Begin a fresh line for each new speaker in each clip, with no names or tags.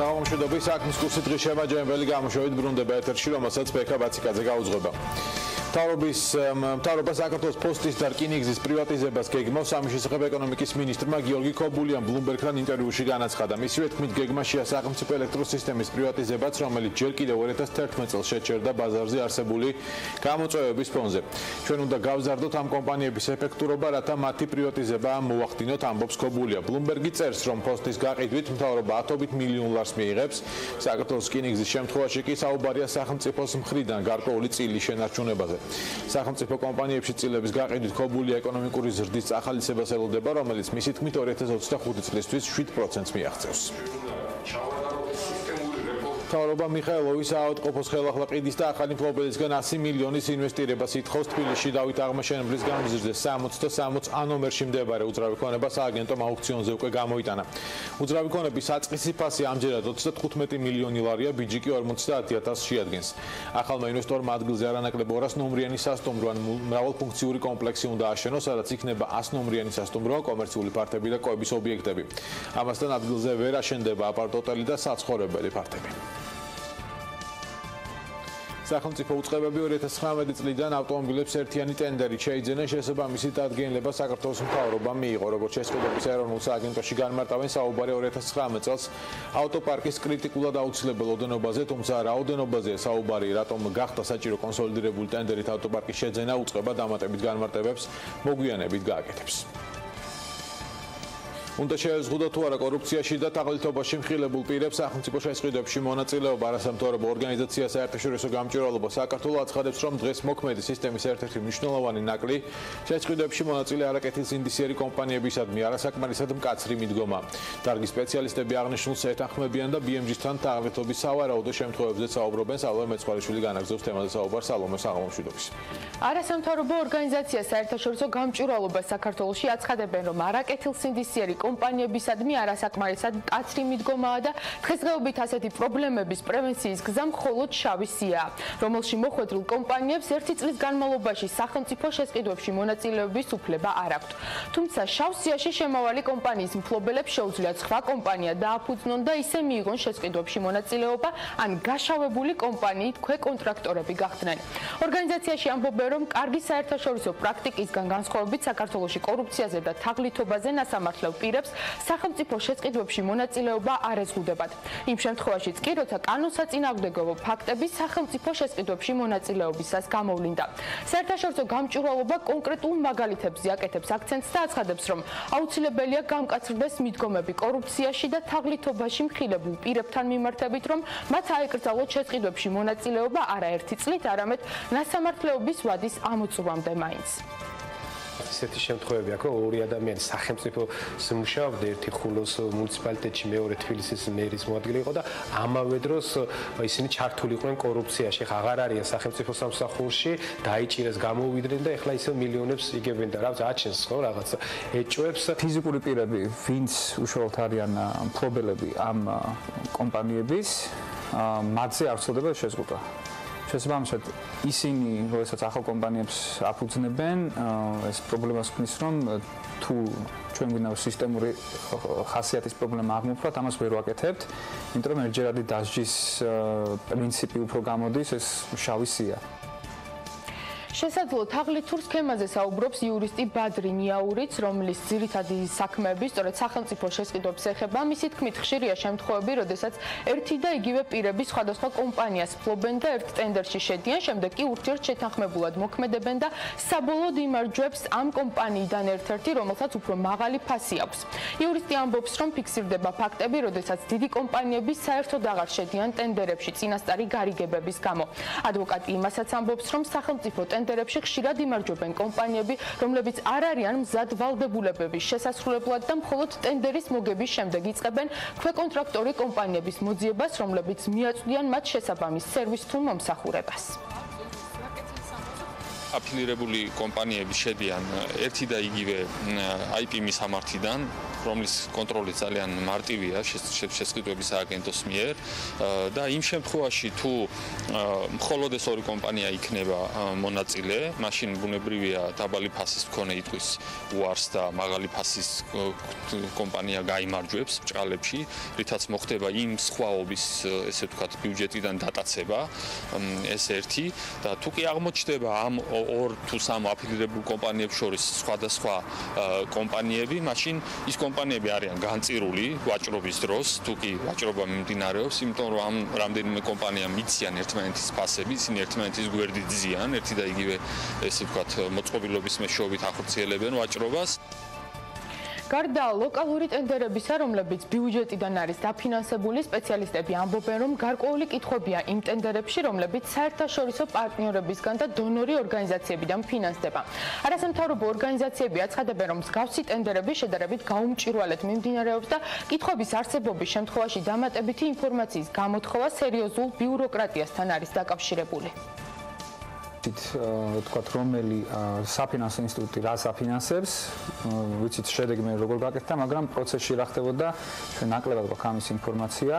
Საქმის საქმის კურსი დღის შემაჯამებელი გამოშვებით ბრუნდება ეთერში, რომელსაც ბექა ბაციკაძე გაუძღვება. მთავრობა საქართველოს პოსტის და რკინიგზის პრივატიზებას გეგმავს. ამის შესახებ ეკონომიკის მინისტრმა გიორგი ქობულიამ ბლუმბერგთან ინტერვიუში განაცხადა. მისივე თქმით, გეგმაშია სახელმწიფო ელექტროსისტემის პრივატიზებაც, რომელიც ჯერ კიდევ 2011 წელს შეჩერდა ბაზარზე არსებული გამოწვევების ფონზე. ჩვენ უნდა გავზარდოთ ამ კომპანიების ეფექტურობა, რათა მათი პრივატიზება მოახდინოთ, ამბობს ქობულია. ბლუმბერგი წერს, რომ პოსტის გაყიდვით მთავრობა ათობით მილიონ ლარს მიიღებს. საქართველოს რკინიგზის შემთხვევაში კი საუბარია სახელმწიფოს მხრიდან გარკვეული წილის შენარჩუნებაზე. სახელმწიფო კომპანიებში წილების გაყიდვით ქობულია ეკონომიკური ზრდის წახალისებას ელოდება, რომელიც მისი თქმით 2025 წლისთვის 7%-ს მიაღწევს. მთავრობა მიხაილოვის საავადმყოფოს ხელახლა ყიდის და ახალი მფლობელისგან 100 მილიონის ინვესტირებას ითხოვს. თბილისში დავით აღმაშენებლის გამზირზე 60 და 60 ნომერში მდებარე უძრავი ქონება სააგენტომ აუქციონზე უკვე გამოიტანა. უძრავი ქონების საწყისი ფასი ამჯერად 35 მილიონი ლარია, ბიჯი კი 50,000 შეადგენს. ახალმა ინვესტორმა ადგილზე არანაკლებ 200 ნომრიანი სასტუმრო ან მრავალფუნქციური კომპლექსი უნდა აშენოს, სადაც იქნება 100 ნომრიანი სასტუმრო, კომერციული ფართები და კვების ობიექტები. ამასთან ადგილზე ვერ აშენდება აპარტ-ოტელი და საცხოვრებელი ფართები. სახელმწიფო უწყებები 2019 წლიდან ავტომობილებს ერთიანი ტენდერით შეიძენენ, შესაბამისი დადგენილება საქართველოს მთავრობამ მიიღო. როგორც შესყიდვების ეროვნულ სააგენტოში განმარტავენ, საუბარია 2019 წელს ავტოპარკის კრიტიკულად აუცილებელ ოდენობაზე, თუმცა რაოდენობაზეა საუბარი, რატომ გახდა საჭირო კონსოლიდირებული ტენდერით ავტოპარკის შეძენა, უწყება დამატებით განმარტებებს მოგვიანებით გააკეთებს. უნდა შეეზღუდო თუ არა კორუფციაში და თაღლითობაში მხილებულ პირებს სახელმწიფო შესყიდვებში მონაწილეობა. არასამთავრობო ორგანიზაცია საერთაშორისო გამჭვირვალობა საქართველოს აცხადებს, რომ დღეს მოქმედი სისტემის ერთ-ერთი მნიშვნელოვანი ნაკლი შესყიდვებში მონაწილე არაკეთილსინდისიერი კომპანიებისადმი არასაკმარისად მკაცრი მიდგომა. დარგის სპეციალისტები აღნიშნულს ეთანხმებიან და BMG-თან თაღლითობის სავარაუდო შემთხვევებზე საუბრობენ. სალომე მეცხვარეშვილი განაგრძობს თემაზე საუბარს. სალომე, საღამომშვიდობის.
არასამთავრობო ორგანიზაცია საერთაშორისო გამჭვირვალობა საქართველოში აცხადებენ, რომ არაკეთილსინდისიერი კომპანიებისადმი არასაკმარისად მკაცრი მიდგომაა და დღესდღეობით ასეთი პრობლემების პრევენციის გზა მხოლოდ შავი სიაა, რომელში მოხვედრილ კომპანიებს ერთი წლის განმავლობაში სახელმწიფო შესყიდვებში მონაწილეობის უფლება არ აქვთ. თუმცა შავ სიაში შემავალი კომპანიის მფლობელებს შეუძლიათ სხვა კომპანია დააფუძნონ და ისე მიიღონ შესყიდვებში მონაწილეობა, ან გაშავებული კომპანიით ქვეკონტრაქტორები გახდნენ. ორგანიზაციაში ამბობენ, რომ კარგი საერთაშორისო პრაქტიკისგან განსხვავებით საქართველოში კორუფციაზე და თაღლითობაზე ნასამართლელ პირებს სახელმწიფო შესყიდვებში მონაწილეობა არ ეზღუდებათ. იმ შემთხვევაშიც კი, როცა კანონსაწინააღმდეგო ფაქტები სახელმწიფო შესყიდვებში მონაწილეობისას გამოვლინდა. საერთაშორისო გამჭვირვალობა კონკრეტულ მაგალითებზე აკეთებს აქცენტს და აცხადებს, რომ აუცილებელია გამკაცრდეს მიდგომები კორუფციაში და თაღლითობაში მხილებულ პირებთან მიმართებით, რომ მათ აეკრძალოთ შესყიდვებში მონაწილეობა არა ერთი წლით, არამედ ნასამართლეობის ვადის ამოწურვამდე მაინც.
ისეთი შემთხვევები აქვს, რომ ორი ადამიანი სახელმწიფოს მუშაობდა, ერთი ხულოს მუნიციპალიტეტში, მეორე თბილისის მერის მოადგილე იყო და ამავე დროს ისინი ჩართული იყვნენ კორუფციაში. აღარ არიან სახელმწიფო სამსახურში, დაიჭირეს, გამოვიდნენ და ეხლა ისევ მილიონებს იგებენ და რაღაც აჩენს ხო რაღაც ეჭვებს.
ფიზიკური პირები, ვინც უშუალოდ არიან მფლობელები ამ კომპანიების, მათზე არ ხდება შეზღუდვა. შესაბამისად, ისინი, როდესაც ახალ კომპანიებს აფუძნებენ, ეს პრობლემას ქმნის, რომ თუ ჩვენ გვინდა სისტემური ხასიათის პრობლემა აღმოფხვრათ, ამას ვერ ვაკეთებთ, იმიტომ რომ ერთჯერადი დასჯის პრინციპი უფრო გამოდის, ეს შავი სია.
შესაძლო თაღლითურ სქემაზე საუბრობს იურისტი ბადრი ნიაურიც, რომლის ძირითადი საქმეები სწორედ სახელმწიფო შესყიდვებს ეხება. მისი თქმით, ხშირია შემთხვევები, როდესაც ერთი და იგივე პირები სხვადასხვა კომპანიას ფლობენ და ერთ ტენდერში შედიან, შემდეგ კი ურთიერთშეთანხმებულად მოქმედებენ და საბოლოოდ იმარჯვებს ამ კომპანიიდან ერთ-ერთი, რომელსაც უფრო მაღალი ფასი აქვს. იურისტი ამბობს, რომ ფიქსირდება ფაქტები, როდესაც დიდი კომპანიები საერთოდ აღარ შედიან ტენდერებში წინასწარი გარიგებების გამო. ადვოკატი იმასაც ამბობს, რომ სახელმწიფო ტენდერებში ხშირად იმარჯვებენ კომპანიები, რომლებიც არ არიან მზად ვალდებულებების შესასრულებლად და მხოლოდ ტენდერის მოგების შემდეგ იწყებენ ქვეკონტრაქტორი კომპანიების მოძიებას, რომლებიც მიაწვდიან მათ შესაბამის სერვის თუ მომსახურებას.
აფილირებული კომპანიები შედიან ერთი და იგივე IP მისამართიდან, რომლის კონტროლი ძალიან მარტივია შესყიდვების სააგენტოს მიერ და იმ შემთხვევაში თუ მხოლოდ ეს ორი კომპანია იქნება მონაწილე, მაშინ ბუნებრივია დაბალი ფასის მქონე იტყვის უარს და მაღალი ფასის კომპანია გაიმარჯვებს ბჭყალებში, რითაც მოხდება იმ სხვაობის, ესე ვთქვათ, ბიუჯეტიდან დატაცება, ეს ერთი და თუ კი აღმოჩნდება ამ ორ თუ სამ აფილირებულ კომპანიებს შორის სხვადასხვა კომპანიები, მაშინ ის კომპანიები არიან განწირული ვაჭრობის დროს, თუ კი ვაჭრობა მიმდინარეობს, იმიტომ რომ ამ რამდენიმე კომპანიამ იციან ერთმანეთის ფასები, ისინი ერთმანეთის გვერდით ზიან, ერთი და იგივე, ესე ვთქვათ, მოწყობილობის მეშვეობით ახორციელებენ ვაჭრობას.
გარდა ლოკალური ტენდერებისა, რომლებიც ბიუჯეტიდან არის დაფინანსებული, სპეციალისტები ამბობენ, რომ გარკვეული კითხვებია იმ ტენდერებში, რომლებიც საერთაშორისო პარტნიორებისგან და დონორი ორგანიზაციებიდან ფინანსდება. არასამთავრობო ორგანიზაციები აცხადებენ, რომ მსგავსი ტენდერები შედარებით გაუმჭვირვალედ მიმდინარეობს და კითხვების არსებობის შემთხვევაში დამატებითი ინფორმაციის გამოთხოვა სერიოზულ ბიუროკრატიასთან არის დაკავშირებული.
ვთქვათ, რომელი საფინანსო ინსტიტუტი რას აფინანსებს, ვიცით შედეგი მე როგორ გაკეთდა, მაგრამ პროცესში რა ხდებოდა, ჩვენ ნაკლებად გვაქვს ამის ინფორმაცია,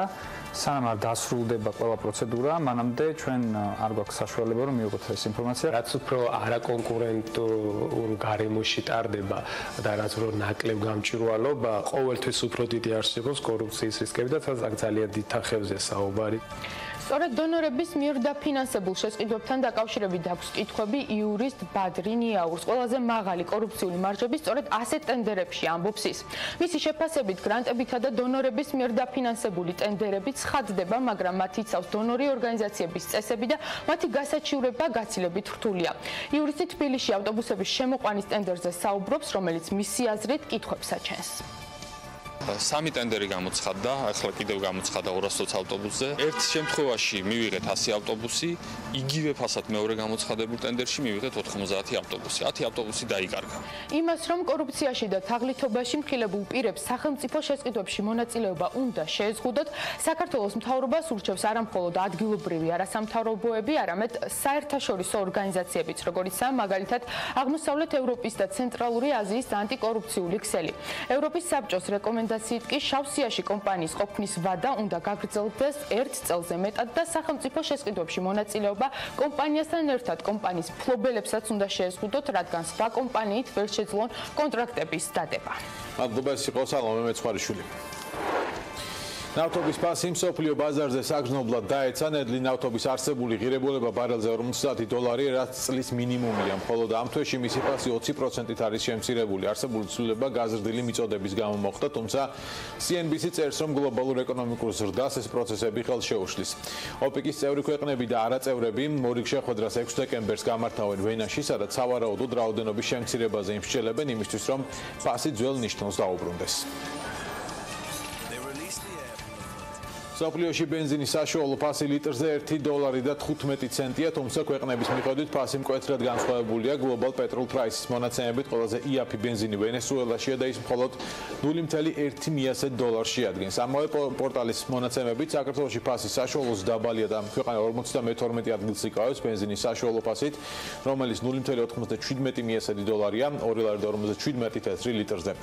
სანამ არ დასრულდება ყველა პროცედურა, მანამდე ჩვენ არ გვაქვს საშუალება რომ მივიღოთ ეს ინფორმაცია.
რაც უფრო არაკონკურენტულ გარემოში ტარდება და რაც უფრო ნაკლებ გამჭვირვალობა, ყოველთვის უფრო დიდი არსებობს კორუფციის რისკები და აქ ძალიან დიდ თანხებზე საუბარი.
სწორედ დონორების მიერ დაფინანსებულ შესყიდვებთან დაკავშირებით აქვს კითხვები იურისტ ბადრი ნიაურს. ყველაზე მაღალი კორუფციული მარჟები სწორედ ასეთ ტენდერებში ამბობს ის. მისი შეფასებით გრანტებითა და დონორების მიერ დაფინანსებული ტენდერები ცხადდება, მაგრამ მათ იცავს დონორი ორგანიზაციების წესები და მათი გასაჩივრება გაცილებით რთულია. იურისტი თბილისში ავტობუსების შემოყვანის ტენდერზე საუბრობს, რომელიც მისი აზრით კითხვებს აჩენს.
სამი ტენდერი გამოცხადდა, ახლა კიდევ გამოცხადდა 220 ავტობუსზე. ერთ შემთხვევაში მივიღეთ 100 ავტობუსი, იგივე ფასად მეორე გამოცხადებულ ტენდერში მივიღეთ 90 ავტობუსი. 10 ავტობუსი დაიკარგა.
იმას, რომ კორუფციაში და თაღლითობაში მხილებულ პირებს სახელმწიფო შესყიდვებში მონაწილეობა უნდა შეეზღუდოთ, საქართველოს მთავრობას ურჩევს არამხოლოდ ადგილობრივი არასამთავრობოები, არამედ საერთაშორისო ორგანიზაციებიც, როგორიცაა მაგალითად აღმოსავლეთ ევროპის და ცენტრალური აზიის ანტიკორუფციული ქსელი. ევროპის საბჭოს რეკომენდაციით კი შავსიაში კომპანიის ყოფნის ვადა უნდა გაგრძელდეს 1 წელზე მეტად და სახელმწიფო შესყიდვებში მონაწილეობა კომპანიასთან ერთად კომპანიის მფლობელებსაც უნდა შეეზღუდოთ, რადგან სხვა კომპანიით ვერ შეძლონ კონტრაქტების დადება.
მადლობა, ეს იყო სალომე მეცხვარიშვილი. ნავთობის ფასი მსოფლიო ბაზარზე საგრძნობლად დაეცა, ნედლი ნავთობის არსებული ღირებულება ბარელზე $50, რაც წლის მინიმუმია. მხოლოდ ამ თვეში მისი ფასი 20%-ით არის შემცირებული. არსებული ცვლილება გაზრდილი მიწოდების გამო მოხდა, თუმცა CNBC წერს, რომ გლობალურ ეკონომიკურ ზრდას ეს პროცესები ხელს შეუშლის. ოპეკის წევრი ქვეყნები და არაწევრები მორიგ შეხვედრას 6 დეკემბერს გამართავენ ვენაში, სადაც სავარაუდოდ რაოდენობის შემცირებაზე იმსჯელებენ იმისთვის, რომ ფასი ძველ ნიშნულს დაუბრუნდეს. მსოფლიოში ბენზინის საშუალო ფასი litrზე $1.15, თუმცა ქვეყნების მიხედვით ფასი მკვეთრად განსხვავებულია. Global Petrol Prices მონაცემებით ყველაზე იაფი ბენზინი ვენესუელაშია და ის მხოლოდ $0.1 შეადგენს. ამავე პორტალის მონაცემებით საქართველოში ფასის საშუალოზე დაბალია და ქვეყანა 52 ადგილს იკავებს ბენზინის საშუალო ფასით, რომელიც $0.97-ია, $2.57 litrზე.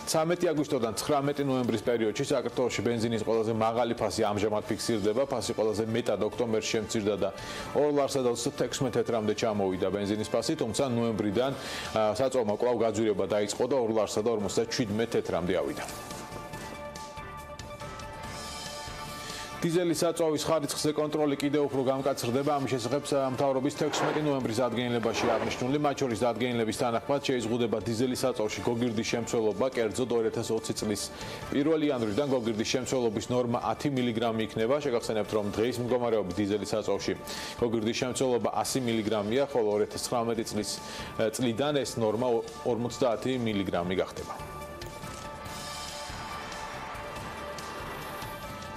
13 აგვისტოდან 19 ნოემბრის პერიოდში საქართველოში ბენზინის ყველაზე მაღალი ფასი ამჟამად ფიქსირდება, ფასი ყველაზე მეტად ოქტომბერში შემცირდა და $2.36-მდე ჩამოვიდა ბენზინის ფასი, თუმცა ნოემბრიდან საწოლმა კვლავ გაძვირება დაიწყო და $2.57-მდე ავიდა. დიზელის საწვავის ხარისხზე კონტროლი კიდევ უფრო გამკაცრდება. ამის შესახებ მთავრობის 16 ნოემბრის დადგენილებაში აღნიშნული, მათ შორის დადგენილების თანახმად შეიზღუდება დიზელის საწვავში გოგირდის შემცველობა, კერძოდ 2020 წლის 1 იანვრიდან გოგირდის შემცველობის ნორმა 10 მგ იქნება. შეგახსენებთ, რომ დღეის მდგომარეობით დიზელის საწვავში გოგირდის შემცველობა 100 მგ-ია, ხოლო 2019 წლიდან ეს ნორმა 50 მგ გახდება.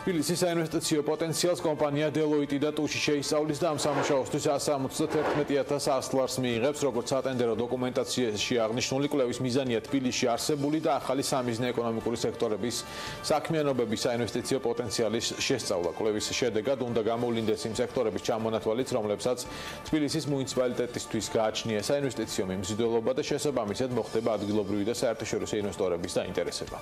თბილისის საინვესტიციო პოტენციალს კომპანია Deloitte და TUSH შეისწავლის და ამ სამუშაოსთვის 171,000 ლარს მიიღებს, როგორც სატენდერო დოკუმენტაციაში აღნიშნული კვლევის მიზანია თბილისში არსებული და ახალი სამიზნე ეკონომიკური სექტორების საქმიანობების საინვესტიციო პოტენციალის შესწავლა. კვლევის შედეგად უნდა გამოვლინდეს იმ სექტორების ჩამონათვალიც, რომლებსაც თბილისის მუნიციპალიტეტისთვის გააჩნია საინვესტიციო მიმზიდველობა და შესაბამისად მოხდება ადგილობრივი და საერთაშორისო ინვესტორების დაინტერესება.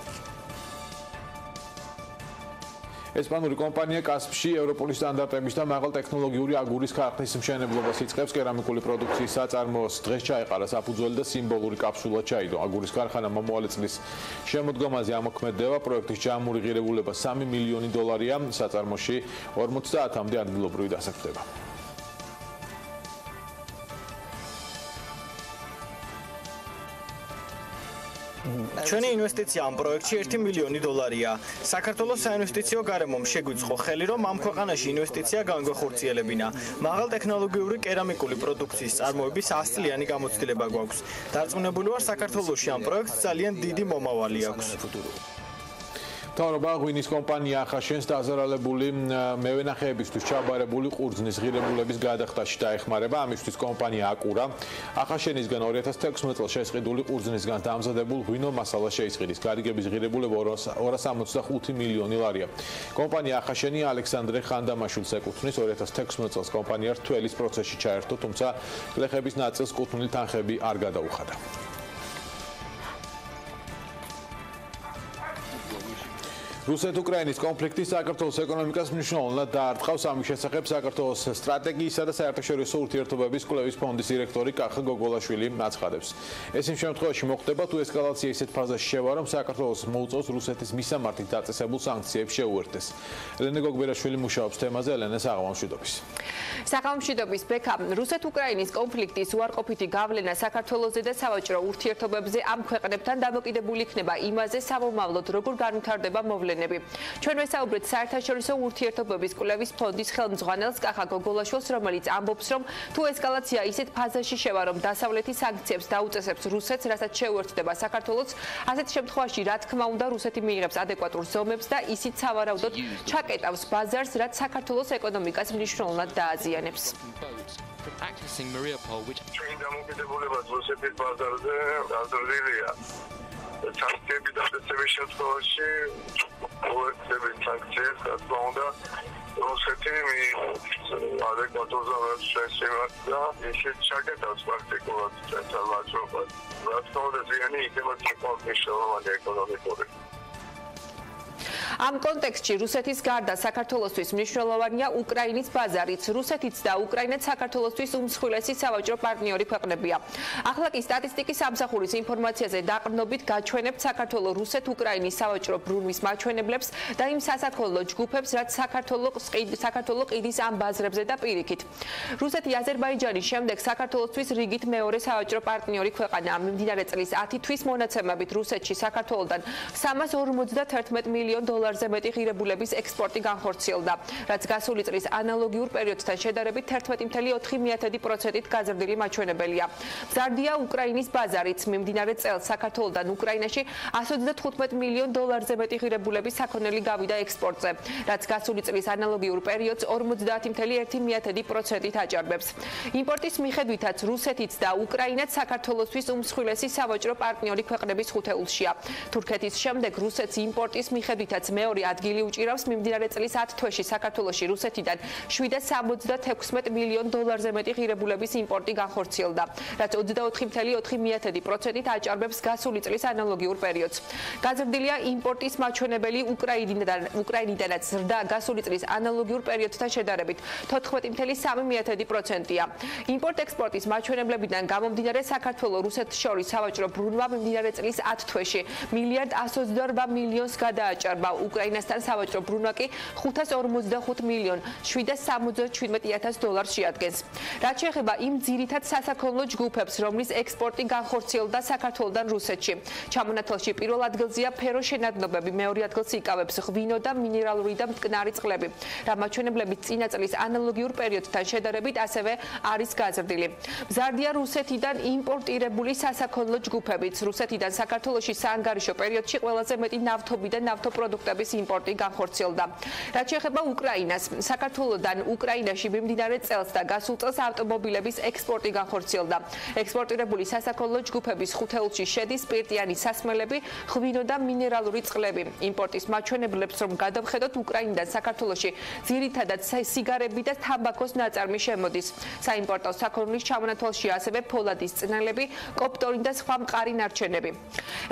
ესპანური კომპანია კასპში ევროპული სტანდარტების და მაღალ ტექნოლოგიური აგურის ქარხნის მშენებლობას იწყებს. კერამიკული პროდუქციის საწარმოოს დღეს ჩაეყარა საფუძველი და სიმბოლური კაფსულა ჩაიდო. აგურის ქარხანა მომავალი წლის შემოდგომაზე ამოქმედება. პროექტის ჯამური ღირებულება $3 მილიონი. საწარმოში 50-მდე ადგილობრივი დასაქმდება.
ჩვენი ინვესტიცია ამ პროექტში $1 მილიონი. საქართველოს საინვესტიციო გარემომ შეგვიწყო ხელი, რომ ამ ქვეყანაში ინვესტიცია განგვეხორციელებინა. მაღალ ტექნოლოგიური კერამიკული პროდუქციის წარმოების 100 წლიანი გამოცდილება გვაქვს. დარწმუნებული ვარ, საქართველოში ამ პროექტს ძალიან დიდი მომავალი აქვს.
მთავრობა ღვინის კომპანია ახაშენს დაზარალებული მევენახეებისთვის ჩაბარებული ყურძნის ღირებულების გადახდაში დაეხმარება. ამისთვის კომპანია აკურა ახაშენისგან 2016 წელს შესყიდული ყურძნისგან დამზადებულ ღვინო მასალას შეისყიდის. გარიგების ღირებულება $265 მილიონი. კომპანია ახაშენი ალექსანდრე ხანდამაშვილს ეკუთვნის. 2016 წელს კომპანია რთველის პროცესში ჩაერთო, თუმცა გლეხების ნაწილს კუთვნილი თანხები არ გადაუხადა. რუსეთ-უკრაინის კონფლიქტი საქართველოს ეკონომიკას მნიშვნელოვნად დაარტყავს. ამის შესახებ საქართველოს სტრატეგიისა და საერთაშორისო ურთიერთობების კვლევის ფონდის დირექტორი კახა გოგოლაშვილი აცხადებს. ეს იმ შემთხვევაში მოხდება, თუ ესკალაცია ისეთ ფაზაში შევა, რომ საქართველოს მოუწევს რუსეთის მისამართით დაწესებულ სანქციებს შეუერთდეს. ელენე გოგბერაშვილი მუშაობს თემაზე. ელენე, საღამომშვიდობის.
საღამომშვიდობის ბექა. რუსეთ-უკრაინის კონფლიქტის უარყოფითი გავლენა საქართველოსზე და სავაჭრო ურთიერთობებზე ამ ქვეყნებთან დამოკიდებული იქნება იმაზე, სამომავლოდ როგორ განვითარდება მოვლენები. ჩვენ ვესაუბრეთ საერთაშორისო ურთიერთობების კვლევის ფონდის ხელმძღვანელს კახა გოგოლაშვილს, რომელიც ამბობს, რომ თუ ესკალაცია ისეთ ფაზაში შევა, რომ დასავლეთი სანქციებს დაუწესებს რუსეთს, რასაც შეუერთდება საქართველოს, ასეთ შემთხვევაში რა თქმა უნდა რუსეთი მიიღებს ადეკვატურ ზომებს და ისიც სავარაუდოდ ჩაკეტავს ბაზარს, რაც საქართველოს ეკონომიკას მნიშვნელოვნად დააზიანებს.
ჩვენი დამოკიდებულება რუსეთის ბაზარზე გაზრდილია. სანქციების დაწესების შემთხვევაში უერთდებით სანქციებს, რა თქმა უნდა, რუსეთი ადეკვატურ ზომებს შესწევს და ისიც ჩაკეტავს პრაქტიკულად წესალ ვაჭრობას. რა თქმა უნდა, ზიანი იქნება საკმაოდ მნიშვნელოვანი ეკონომიკური.
ამ კონტექსტში რუსეთის გარდა საქართველოსთვის მნიშვნელოვანია უკრაინის ბაზარიც. რუსეთიც და უკრაინაც საქართველოსთვის უმსხვილესი სავაჭრო პარტნიორი ქვეყნებია. ახლა კი სტატისტიკის სამსახურის ინფორმაციაზე დაყრდნობით გაჩვენებთ საქართველოს რუსეთ-უკრაინის სავაჭრო ბრუნვის მაჩვენებლებს და იმ სასაქონლო ჯგუფებს, რაც საქართველოს ყიდის ამ ბაზრებზე და პირიქით. რუსეთი აზერბაიჯანის შემდეგ საქართველოსთვის რიგით მეორე სავაჭრო პარტნიორი ქვეყანაა. მიმდინარე წლის 10 თვის მონაცემებით რუსეთში საქართველოსთან $351 მილიონზე მეტი ღირებულების ექსპორტი განხორციელდა, რაც გასული წლის ანალოგიურ პერიოდთან შედარებით 11.4%-ით გაზრდილი მაჩვენებელია. მზარდია უკრაინის ბაზარიც. მიმდინარე წელს საქართველოსთან უკრაინაში $125 მილიონზე მეტი ღირებულების საქონელი გავიდა ექსპორტზე, რაც გასული წლის ანალოგიურ პერიოდს 50.1%-ით აჭარბებს. იმპორტის მიხედვითაც რუსეთიც და უკრაინაც საქართველოსთვის უმსხვილესი სავაჭრო პარტნიორი ქვეყნების ხუთეულშია. თურქეთის შემდეგ რუსეთს იმპორტის მიხედვითაც მეორე ადგილი უჭირავს. მიმდინარე წლის 10 თვეში საქართველოში რუსეთიდან $776 მილიონზე მეტი ღირებულების იმპორტი განხორციელდა, რაც 24.4%-ით აჭარბებს გასული წლის ანალოგიურ პერიოდს. გაზრდილია იმპორტის მაჩვენებელი უკრაინიდანაც ზრდა გასული წლის ანალოგიურ პერიოდთან შედარებით 14.3%-ია. იმპორტ-ექსპორტის მაჩვენებლებიდან გამომდინარე საქართველოს რუსეთს შორის სავაჭრო ბრუნვა მიმდინარე წლის 10 თვეში $1.128 მილიონს გადააჭარბა. უკრაინასთან სავაჭრო ბრუნვა კი $5.4,777,000 შეადგენს. რაც შეეხება იმ ძირითად სასაქონლო ჯგუფებს, რომლის ექსპორტი განხორციელდა საქართველოსთან რუსეთში. ჩამონათვალში პირველ ადგილზეა ფეროშენადნობები, მეორე ადგილს იკავებს ღვინო და მინერალური და მტკნარი წყლები. რა მაჩვენებლებით წინა წლის ანალოგიურ პერიოდთან შედარებით ასევე არის გაზრდილი. მზარდია რუსეთიდან იმპორტირებული სასაქონლო ჯგუფებიც. რუსეთიდან საქართველოში საანგარიშო პერიოდში ყველაზე მეტი ნავთობი და ნავთობპროდუქტები
ფულადების იმპორტი განხორციელდა. რაც შეეხება უკრაინას, საქართველოსდან უკრაინაში მიმდინარე წელს და გასულ წელს ავტომობილების ექსპორტი განხორციელდა. ექსპორტირებული სასაქონლო ჯგუფების ხუთეულში შედის სპირტიანი სასმელები, ღვინო და მინერალური წყლები. იმპორტის მაჩვენებლებს რომ გადავხედოთ, უკრაინიდან საქართველოში ძირითადად სიგარები და თამბაქოს ნაწარმი შემოდის. საიმპორტო საქონლის ჩამონათვალში ასევე ფოლადის წნელები, კოპტორი და სხვა მყარი ნარჩენები.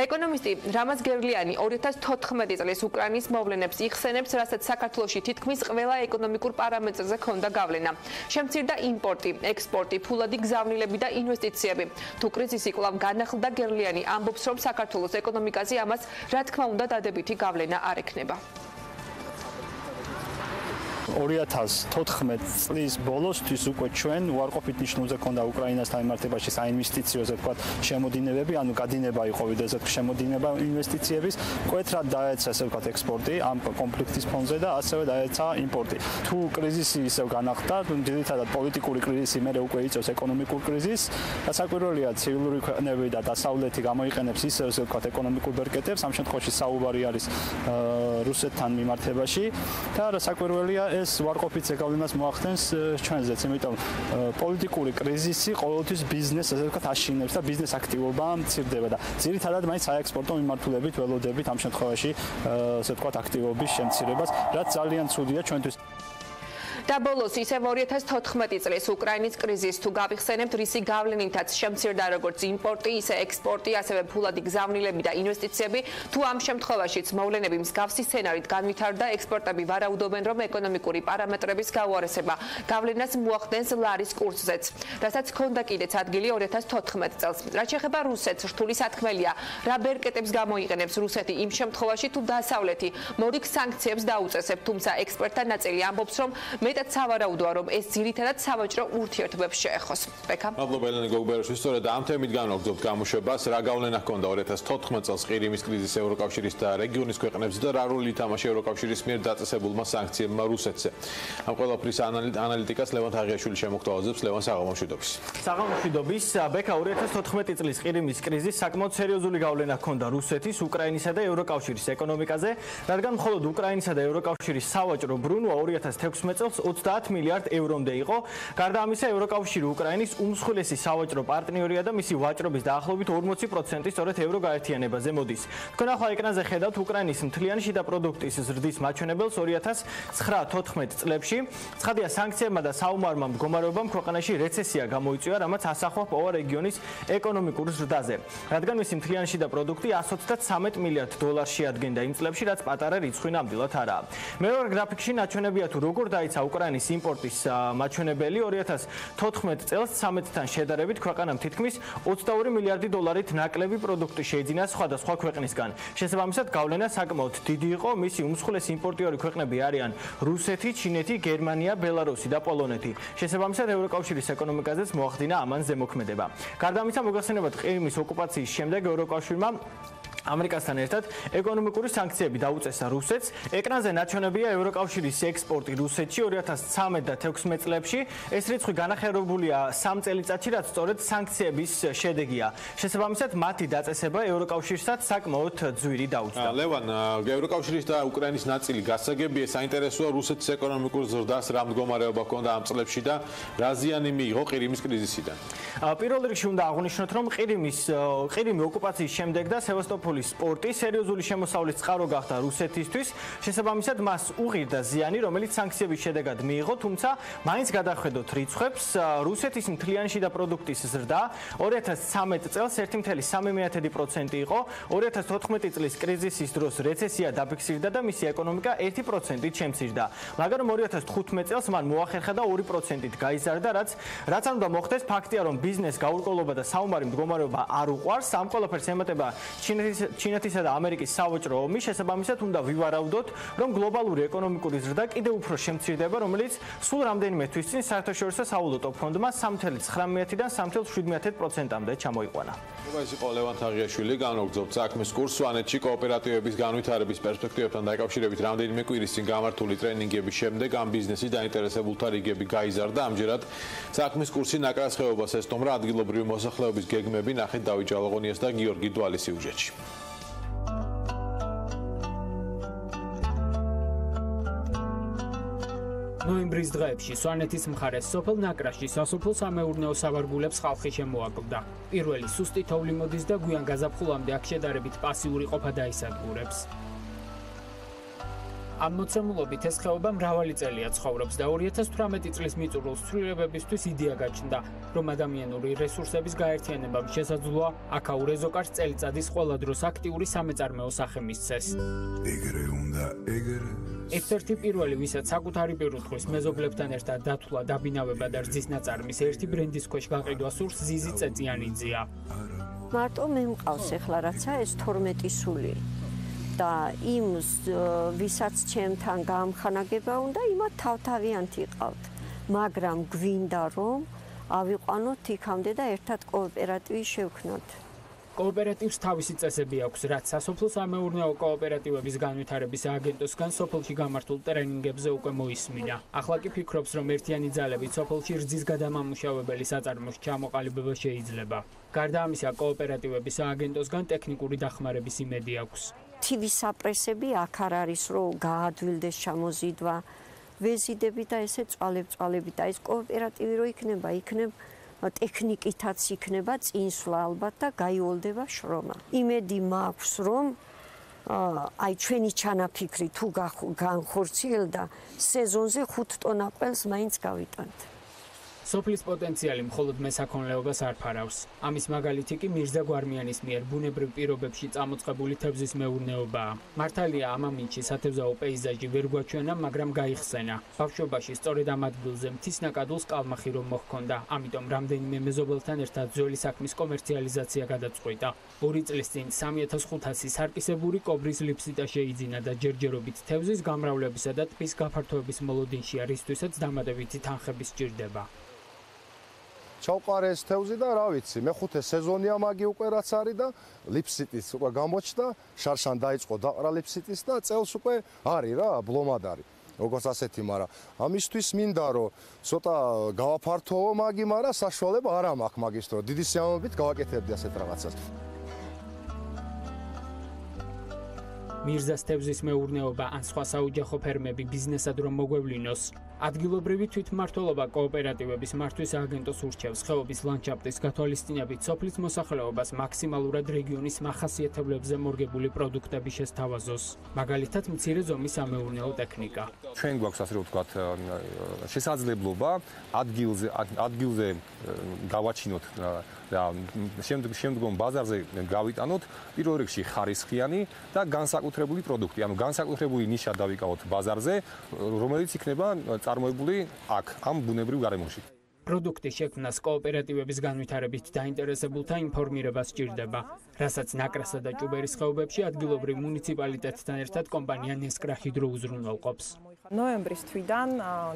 ეკონომისტი რამაზ გერლიანი 2014 წლის უკრაინის მოვლენებს იხსენებს, რასაც საქართველოში თითქმის ყველა ეკონომიკურ პარამეტრზე ჰქონდა გავლენა. შემცირდა იმპორტი, ექსპორტი, ფულადი გზავნილები და ინვესტიციები. თუ კრიზისი კვლავ განახლდა, გერლიანი ამბობს, რომ საქართველოს ეკონომიკაზე ამას რა თქმა უნდა დადებითი გავლენა არ ექნება.
2014 წლის ბოლოსთვის უკვე ჩვენ უარყოფით ნიშნულზე ქონდა უკრაინასთან მიმართებაში საინვესტიციო შემოდინებები, ანუ გადინება იყო ვიდრე შემოდინება ინვესტიციების, მკვეთრად დაეცა ექსპორტი ამ კონფლიქტის ფონზე და ასევე დაეცა იმპორტი. თუ კრიზისი ისევ განახლდა, ძირითადად პოლიტიკური კრიზისი მერე უკვე იწევს ეკონომიკურ კრიზისს, საკვირველია ცივილური ქვეყნები და დასავლეთი გამოიყენებს ისევ ეკონომიკურ ბერკეტებს, ამ შემთხვევაში საუბარი არის რუსეთთან მიმართებაში და საკვირველია ეს ვარყოფით ზეგავლენას მოახდენს ჩვენზეც, იმიტომ პოლიტიკური კრიზისი ყოველთვის ბიზნესს აშინებს და ბიზნეს აქტივობა მცირდება და ძირითადად მაინც საექსპორტო მიმართულებით ველოდებით ამ შემთხვევაში აქტივობის შემცირებას, რაც ძალიან ცუდია ჩვენთვის.
და ბოლოს ისევ 2014 წლის უკრაინის კრიზისს თუ გავიხსენებთ, რისი გავლენითაც შემცირდა როგორც იმპორტი, ისე ექსპორტი, ასევე ფულადი გზავნილები და ინვესტიციები, თუ ამ შემთხვევაშიც მოვლენები მსგავსი სცენარით განვითარდა, ექსპორტები ვარაუდობენ, რომ ეკონომიკური პარამეტრების გაუარესება გავლენას მოახდენს ლარის კურსზეც, რასაც ჰქონდა კიდეც ადგილი 2014 წელს. რაც შეეხება რუსეთს, რთული სათქმელია, რა ბერკეტებს გამოიყენებს რუსეთი იმ შემთხვევაში, თუ დასავლეთი მორიგ სანქციებს დაუწესებს, თუმცა ექსპერტთა ნაწილი ამბობს, რომ მეტად სავარაუდოა, რომ ეს ძირითადად სავაჭრო ურთიერთობებს შეეხოს. ბექა.
მადლობა ელენე გოგბერაშვილი, სწორედ ამ თემით განვაგრძობთ გამოშვებას, რა გავლენა ჰქონდა 2014 წელს ყირიმის კრიზისს ევროკავშირის და რეგიონის ქვეყნებზე და რა როლი ითამაშა ევროკავშირის მიერ დაწესებულმა სანქციებმა რუსეთზე. ამ ყველაფრის ანალიტიკას ლევან თაღიაშვილი შემოგთავაზებს. ლევან, საღამომშვიდობის.
საღამომშვიდობის. ბექა, 2014 წლის ყირიმის კრიზისს საკმაოდ სერიოზული გავლენა ჰქონდა რუსეთის, უკრაინისა და ევროკავშირის ეკონომიკაზე, რადგან მხოლოდ უკრაინისა და ევროკავშირის სავაჭრო ბრუნვა 2016 წელს 30 მილიარდ ევრომდე იყო. გარდა ამისა, ევროკავშირი უკრაინის უმსხვილესი სავაჭრო პარტნიორია და მისი ვაჭრობის დაახლოებით 40% სწორედ ევროგაერთიანებაზე მოდის. თქვენ ახლა ეკრანზე ხედავთ უკრაინის მთლიანი შიდა პროდუქტის ზრდის მაჩვენებელს 2009-14 წლებში. ცხადია, სანქციებმა და საომარმა მდგომარეობამ ქვეყანაში რეცესია გამოიწვია, რამაც ასახვა პოვა რეგიონის ეკონომიკურ ზრდაზე. რადგან მისი მთლიანი შიდა პროდუქტი 133 მილიარდ დოლარს შეადგენდა იმ წლებში, რაც პატარა რიცხვი ნამდვილად არაა. მეორე გრაფიკში ნაჩვენებია თუ როგორ დაიცა უკრაინის იმპორტის მაჩვენებელი 2014 წელს 13-თან შედარებით ქვეყანამ თითქმის 22 მილიარდი დოლარით ნაკლები პროდუქტი შეიძინა სხვადასხვა ქვეყნისგან. შესაბამისად, გავლენა საკმაოდ დიდი იყო. მისი უმსხვილესი იმპორტიორი ქვეყნები არიან რუსეთი, ჩინეთი, გერმანია, ბელარუსი და პოლონეთი. შესაბამისად, ევროკავშირის ეკონომიკაზეც მოახდინა ამან ზემოქმედება. გარდა ამისა, მოგახსენებათ, ყირიმის ოკუპაციის შემდეგ ევროკავშირმა ამერიკასთან ერთად ეკონომიკური სანქციები დაუწესა რუსეთს. ეკრანზე ნაჩვენებია ევროკავშირის ექსპორტი რუსეთში 2013 და 2016 წლებში. ეს რიცხვი განახერებულია 3 წელიწადში, რაც სწორედ სანქციების შედეგია. შესაბამისად, მათი დაწესება ევროკავშირსაც საკმაოდ ძვირი დაუწდა.
ლევან, ევროკავშირის და უკრაინის ნაწილი გასაგებია, საინტერესოა რუსეთის ეკონომიკურ ზრდას რა მდგომარეობა ჰქონდა ამ წლებში და რა ზიანი მიიღო ყირიმის კრიზისიდან.
პირველ რიგში უნდა აღვნიშნოთ, რომ ყირიმი ოკუპაციის შემდეგ და სევასტოპოლის სპორტი სერიოზული შემოსავლის წყარო გახდა რუსეთისთვის. შესაბამისად, მას უღირდა ზიანი, რომელიც სანქციების შედეგად მიიღო, თუმცა მაინც გადახედოთ რიცხვებს. რუსეთის მთლიანი შიდა პროდუქტის ზრდა 2013 წელს 1,3% იყო. 2014 წლის კრიზისის დროს რეცესია დაფიქსირდა და მისი ეკონომიკა 1%-ით შემცირდა. მაგრამ 2015 წელს მან მოახერხა და 2%-ით გაიზარდა, რაც არ უნდა მოხდეს. ფაქტია, რომ ბიზნეს გაურკვევლობა და საომარი მდგომარეობა არ უყვარს. ამ ყველაფერს ემატება ჩინეთისა და ამერიკის სავაჭრო ომი. შესაბამისად, უნდა ვივარაუდოთ, რომ გლობალური ეკონომიკური ზრდა კიდევ უფრო შემცირდება, რომელიც სულ რამდენიმე თვის წინ საერთაშორისო სავალუტო ფონდმა 3,9-დან 3,7%-მდე ჩამოიყვანა.
ეს იყო ლევან თაღიაშვილი, განვაგრძობთ საქმის კურსს სვანეთში კოოპერატივების განვითარების პერსპექტივებთან დაკავშირებით რამდენიმე კვირის წინ გამართული ტრენინგების შემდეგ ამ ბიზნესის დაინტერესებულთა რიგები გაიზარდა. ამჯერად საქმის კურსი ნაკრას ხეობას ესტუმრა ადგილობრივი მოსახლეობის გეგმები ნახეთ დავით ჯალაღონიას და გიორგი დვალის სიუჟეტში.
ნოემბრის დღეებში სვანეთის მხარეს სოფელ ნაკრაში სასოფლო-სამეურნეო სავარგულებს ხალხი შემოაკლდა. პირველი სუსტი თოვლი მოდის და გვიან გაზაფხულამდე აქ შედარებით პასიური ყოფა დაისადგურებს. ამ მოცემულობით ეს ხეობა მრავალი წელია ცხოვრობს და 2018 წლის მიწურულს ცვლილებებისთვის იდეა გაჩნდა, რომ ადამიანური რესურსების გაერთიანებამ შესაძლოა აქაურ ეზოკარს წელიწადის ყველა დროს აქტიური სამეწარმეო სახე მისცეს. ერთ-ერთი პირველი, ვისაც საკუთარი პირუტყვის მეზობლებთან ერთად დათვლა, დაბინავება და რძის ნაწარმის ერთი ბრენდის ქვეშ გაყიდვა სურს ზიზი წეწიანიძეა.
მარტო მე მყავს ახლა რაცა ეს 12 სული. და იმ ვისაც ჩემთან გაამხანაგება უნდა იმათ თავთავიანთი ყავთ, მაგრამ გვინდა რომ ავიყვანოთ იქამდე და ერთად კოოპერატივი შევქნათ.
კოოპერატივს თავისი წესები აქვს, რაც სასოფლო-სამეურნეო კოოპერატივების განვითარების ააგენტოსგან სოფელში გამართულ ტრენინგებზე უკვე მოისმინა. ახლა კი ფიქრობს, რომ ერთიანი ძალებით სოფელში რძის გადამამუშავებელი საწარმოს ჩამოყალიბება შეიძლება. გარდა ამისა, კოოპერატივების ააგენტოსგან ტექნიკური დახმარების იმედი აქვს.
TV საპრესები აქ არ არის, რომ გაადვილდეს ჩამოზიდვა, ვეზიდები და ესე წვალებ-წვალები და ეს კოოპერატივი რო იქნება, ტექნიკითაც იქნება წინსვლა ალბათ და გაიოლდება შრომა. იმედი მაქვს, რომ აი ჩვენი ჩანაფიქრი თუ განხორციელდა, სეზონზე 5 ტონა ყველს მაინც გავიტანთ.
სოფლის პოტენციალი მხოლოდ მესაქონლეობას არ ფარავს. ამის მაგალითი კი მირზა გვარმიანის მიერ ბუნებრივ პირობებში წამოწყებული თევზის მეურნეობაა. მართალია ამ ამინჩი სათევზაო პეიზაჟი ვერ გვაჩვენა, მაგრამ გაიხსენა. ბავშვობაში სწორედ ამ ადგილზე მთის ნაკადულს კალმახი რომ მოჰქონდა, ამიტომ რამდენიმე მეზობელთან ერთად ძველი საქმის კომერციალიზაცია გადაწყვიტა. 2 წლის წინ 3500 სარკისებური კობრის ლიფსიტა შეიძინა და ჯერჯერობით თევზის გამრავლებისა და ტბის გაფართოების მოლოდინშია, რისთვისაც დამატებითი თანხები სჭირდება.
ჩავყარე ეს თევზი და რა ვიცი, მეხუთე სეზონია მაგი უკვე რაც არის და ლიფსიტის უკვე გამოჩნდა, შარშან დაიწყო დაყრა ლიფსიტის და წელს უკვე არის რა, ბლომად არის. როგორც ასეთი, მაგრამ ამისთვის მინდა რომ ცოტა გავაფართოვო მაგი, მაგრამ საშუალება არ მაქვს მაგის დრო. დიდი სიამოვნებით გავაკეთებდი ასეთ რაღაცას.
მირზას თევზის მეურნეობა ან სხვა საოჯახო ფერმები ბიზნესად რომ მოგვევლინოს, ადგილობრივი თვითმმართველობა კოოპერატივების მართვის ააგენტოს ურჩევს ხეობის ლანდშაფტის გათვალისწინებით სოფლის მოსახლეობას მაქსიმალურად რეგიონის მახასიათებლებზე მორგებული პროდუქტები შესთავაზოს. მაგალითად, მცირე ზომის სამეურნეო ტექნიკა.
ჩვენ გვაქვს ასე რომ ვთქვათ შესაძლებლობა ადგილზე გავაჩინოთ და შემდგომ ბაზარზე გავიტანოთ პირველ რიგში ხარისხიანი და განსაკუთრებული პროდუქტი, ანუ განსაკუთრებული ნიშა დავიკავოთ ბაზარზე, რომელიც იქნება წარმოებული აქ, ამ ბუნებრივ გარემოში.
პროდუქტის შექმნას კოოპერატივების განვითარებით დაინტერესებულთა ინფორმირება სჭირდება, რასაც ნაკრასა და ჭუბერის ხეობებში ადგილობრივ მუნიციპალიტეტთან ერთად კომპანია ნესკრახი დრო უზრუნველყოფს.
ნოემბრის თვიდან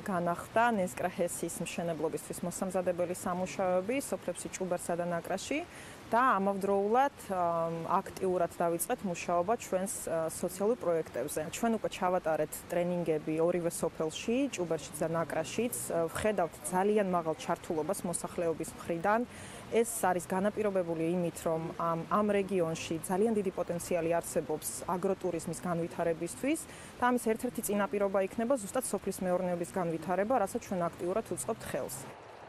განახდა ნესკრახესის მშენებლობისთვის მოსამზადებელი სამუშაოები სოფლებში ჭუბერსა და ნაკრაში და ამავდროულად აქტიურად დავიწყეთ მუშაობა ჩვენს სოციალურ პროექტებზე. ჩვენ უკვე ჩავატარეთ ტრენინგები ორივე სოფელში, ჭუბერშიც და ნაკრაშიც. ვხედავთ ძალიან მაღალ ჩართულობას მოსახლეობის მხრიდან. ეს არის განაპირობებული იმით, რომ ამ რეგიონში ძალიან დიდი პოტენციალი არსებობს აგროტურიზმის განვითარებისთვის და ამის ერთ-ერთი წინაპირობა იქნება ზუსტად სოფლის მეურნეობის განვითარება, რასაც ჩვენ აქტიურად უწყობთ ხელს.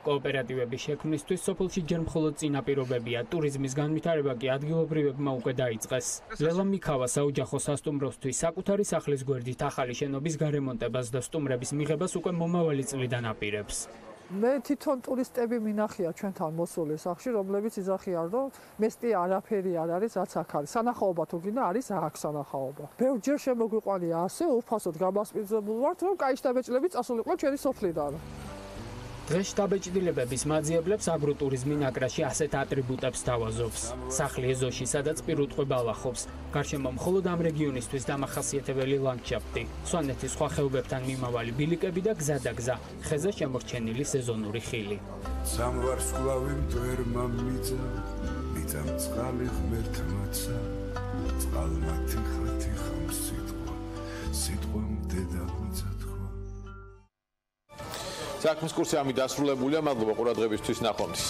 კოოპერატივების შექმნისთვის სოფელში ჯერ მხოლოდ წინაპირობებია, ტურიზმის განვითარება კი ადგილობრივებმა უკვე დაიწყეს. ლელა მიქავა საოჯახო სასტუმროსთვის საკუთარი სახლის გვერდით ახალი შენობის გარემონტებას და სტუმრების მიღებას უკვე მომავალი წლიდან აპირებს.
მე თვითონ ტურისტები მინახია ჩვენთან მოსული სახლში, რომლებიც იძახიან, რომ მესტი არაფერი არ არის, რაც აქ არის. სანახაობა თუ გინდა არის აქ სანახაობა. ბევრჯერ შემოგვიყვანია ასე, უფასოდ გამასპინძლებულ ვართ, რომ კაი შტაბეჭდილები წასულიყვნენ ჩვენი სოფლიდან.
დღეს შტაბეჭდილებების მაძიებლებს აგროტურიზმი ნაკრაში ასეთ ატრიბუტებს თავაზობს. სახლი ეზოში, სადაც პირუტყვი ბალახობს. გარშემო მხოლოდ ამ რეგიონისთვის დამახასიათებელი ლანდშაფტი. სვანეთის სხვა ხეობებთან მიმავალი ბილიკები და გზა და გზა. ხეზე შემორჩენილი სეზონური ხილი.
სამვარსკვლავი მტვერმა მიწა, მიწამ წყალი ღმერთმაცა, წყალმა თიხა სიტყვა, სიტყვამ დედამიწა თქვა.
საქმის კურსი ამით დასრულებულია. მადლობა ყურადღებისთვის, ნახვამდის.